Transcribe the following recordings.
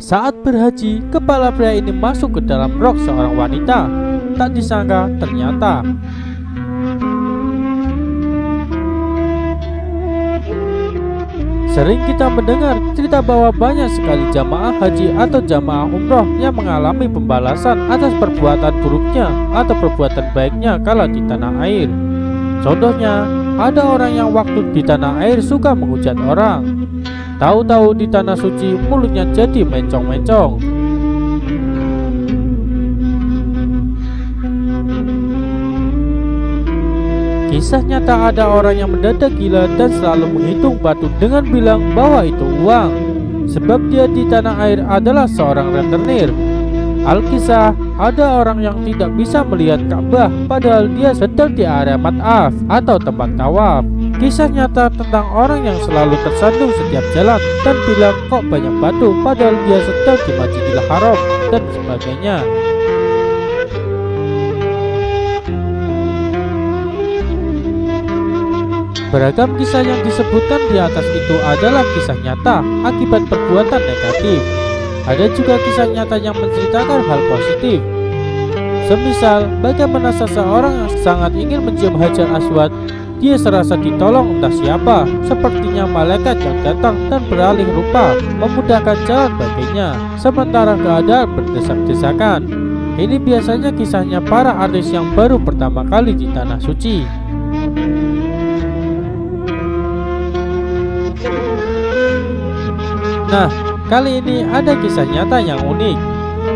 Saat berhaji, kepala pria ini masuk ke dalam rok seorang wanita. Tak disangka ternyata sering kita mendengar cerita bahwa banyak sekali jamaah haji atau jamaah umroh yang mengalami pembalasan atas perbuatan buruknya atau perbuatan baiknya kala di tanah air. Contohnya, ada orang yang waktu di tanah air suka menghujat orang. Tahu-tahu di tanah suci mulutnya jadi mencong-mencong. Kisah nyata ada orang yang mendadak gila dan selalu menghitung batu dengan bilang bahwa itu uang, sebab dia di tanah air adalah seorang rentenir. Alkisah, ada orang yang tidak bisa melihat Ka'bah padahal dia sedang di area mat'af atau tempat tawaf. Kisah nyata tentang orang yang selalu tersandung setiap jalan dan bilang kok banyak batu padahal dia sedang di Masjidil Haram dan sebagainya. Beragam kisah yang disebutkan di atas itu adalah kisah nyata akibat perbuatan negatif. Ada juga kisah nyata yang menceritakan hal positif. Semisal, bagaimana seseorang yang sangat ingin mencium Hajar Aswad, dia serasa ditolong entah siapa, sepertinya malaikat yang datang dan beralih rupa, memudahkan jalan baginya, sementara keadaan berdesak-desakan. Ini biasanya kisahnya para artis yang baru pertama kali di Tanah Suci. Nah, kali ini ada kisah nyata yang unik,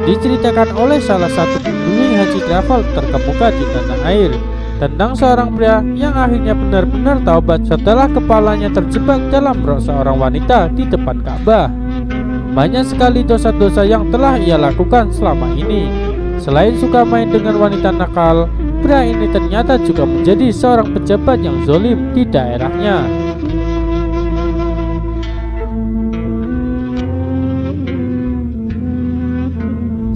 diceritakan oleh salah satu pembimbing haji travel terkemuka di tanah air, tentang seorang pria yang akhirnya benar-benar taubat setelah kepalanya terjebak dalam rok seorang wanita di depan Ka'bah. Banyak sekali dosa-dosa yang telah ia lakukan selama ini. Selain suka main dengan wanita nakal, pria ini ternyata juga menjadi seorang pejabat yang zalim di daerahnya.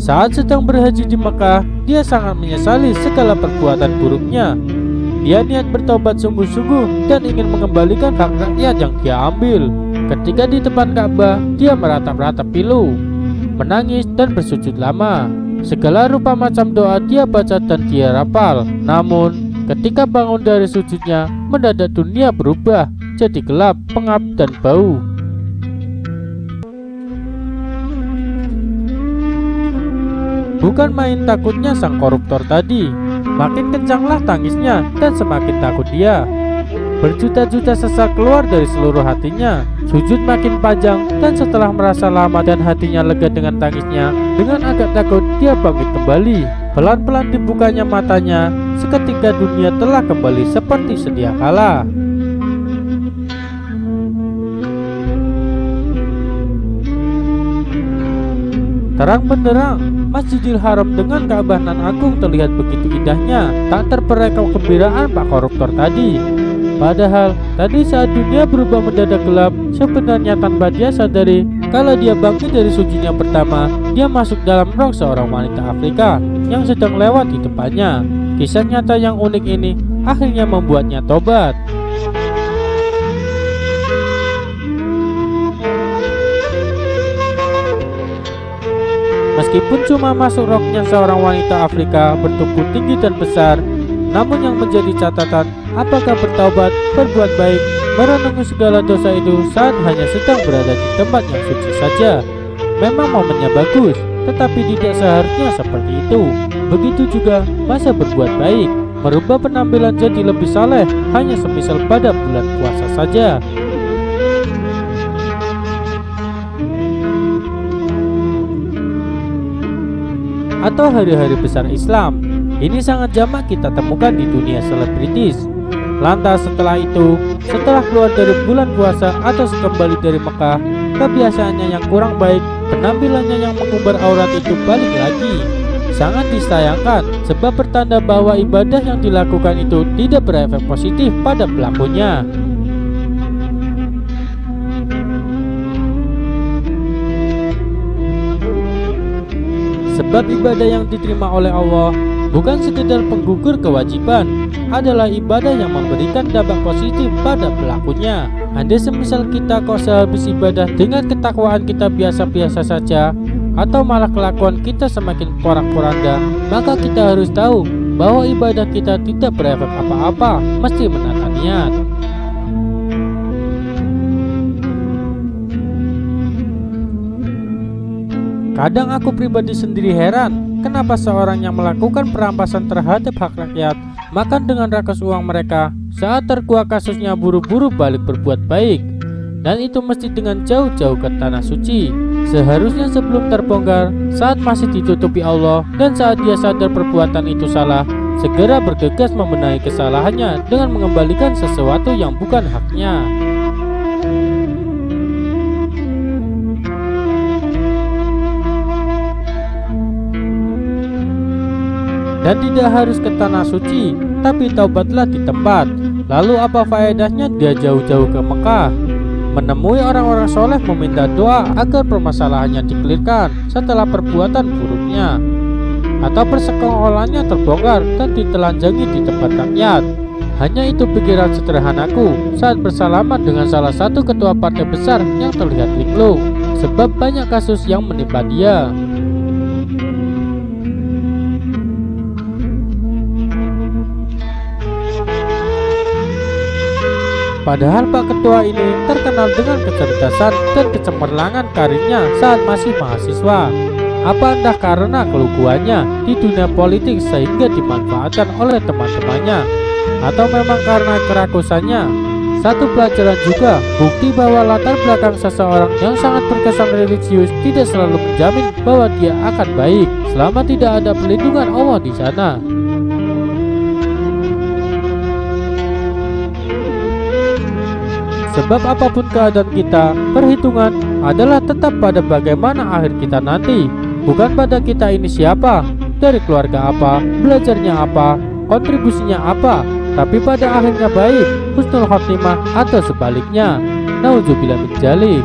Saat sedang berhaji di Mekah, dia sangat menyesali segala perbuatan buruknya. Dia niat bertobat sungguh-sungguh dan ingin mengembalikan hak rakyat yang dia ambil. Ketika di depan Ka'bah, dia meratap-ratap pilu, menangis dan bersujud lama. Segala rupa macam doa dia baca dan dia rapal. Namun, ketika bangun dari sujudnya, mendadak dunia berubah jadi gelap, pengap dan bau. Bukan main takutnya sang koruptor tadi. Makin kencanglah tangisnya dan semakin takut dia. Berjuta-juta sesak keluar dari seluruh hatinya. Sujud makin panjang dan setelah merasa lama dan hatinya lega dengan tangisnya, dengan agak takut dia bangkit kembali. Pelan-pelan dibukanya matanya. Seketika dunia telah kembali seperti sedia kala. Terang benderang, Masjidil Haram dengan Ka'bah nan agung terlihat begitu indahnya. Tak terperangkap kegembiraan Pak Koruptor tadi. Padahal tadi saat dunia berubah mendadak gelap, sebenarnya tanpa dia sadari, kalau dia bangkit dari sujudnya pertama, dia masuk dalam rok seorang wanita Afrika yang sedang lewat di depannya. Kisah nyata yang unik ini akhirnya membuatnya tobat. Meskipun cuma masuk roknya seorang wanita Afrika bertubuh tinggi dan besar, namun yang menjadi catatan, apakah bertaubat, berbuat baik, merenungi segala dosa itu saat hanya sedang berada di tempat yang suci saja. Memang momennya bagus, tetapi tidak seharusnya seperti itu. Begitu juga masa berbuat baik, merubah penampilan jadi lebih saleh hanya semisal pada bulan puasa saja. Atau hari-hari besar Islam. Ini sangat jamak kita temukan di dunia selebritis. Lantas setelah itu, setelah keluar dari bulan puasa atau kembali dari Mekah, kebiasaannya yang kurang baik, penampilannya yang mengumbar aurat itu balik lagi. Sangat disayangkan, sebab bertanda bahwa ibadah yang dilakukan itu tidak berefek positif pada pelakunya. Sebab ibadah yang diterima oleh Allah bukan sekedar penggugur kewajiban, adalah ibadah yang memberikan dampak positif pada pelakunya. Andai semisal kita kok sehabis ibadah dengan ketakwaan kita biasa-biasa saja, atau malah kelakuan kita semakin porak-poranda, maka kita harus tahu bahwa ibadah kita tidak berefek apa-apa, mesti menata niat. Kadang aku pribadi sendiri heran, kenapa seorang yang melakukan perampasan terhadap hak rakyat makan dengan rakus uang mereka, saat terkuak kasusnya buru-buru balik berbuat baik, dan itu mesti dengan jauh-jauh ke tanah suci. Seharusnya sebelum terbongkar, saat masih ditutupi Allah, dan saat dia sadar perbuatan itu salah, segera bergegas membenahi kesalahannya dengan mengembalikan sesuatu yang bukan haknya. Dan tidak harus ke tanah suci, tapi taubatlah di tempat. Lalu apa faedahnya dia jauh-jauh ke Mekah, menemui orang-orang soleh meminta doa agar permasalahannya dikelirkan setelah perbuatan buruknya, atau persekongkolannya terbongkar dan ditelanjangi di tempat rakyat. Hanya itu pikiran sederhanaku saat bersalaman dengan salah satu ketua partai besar yang terlihat linglung, sebab banyak kasus yang menimpa dia. Padahal Pak Ketua ini terkenal dengan kecerdasan dan kecemerlangan karirnya saat masih mahasiswa. Apa entah karena keluguannya di dunia politik sehingga dimanfaatkan oleh teman-temannya, atau memang karena kerakusannya. Satu pelajaran juga, bukti bahwa latar belakang seseorang yang sangat berkesan religius tidak selalu menjamin bahwa dia akan baik selama tidak ada perlindungan Allah di sana. Sebab apapun keadaan kita, perhitungan adalah tetap pada bagaimana akhir kita nanti, bukan pada kita ini siapa, dari keluarga apa, belajarnya apa, kontribusinya apa, tapi pada akhirnya baik, husnul khotimah atau sebaliknya. Nauzubillah min dzalik.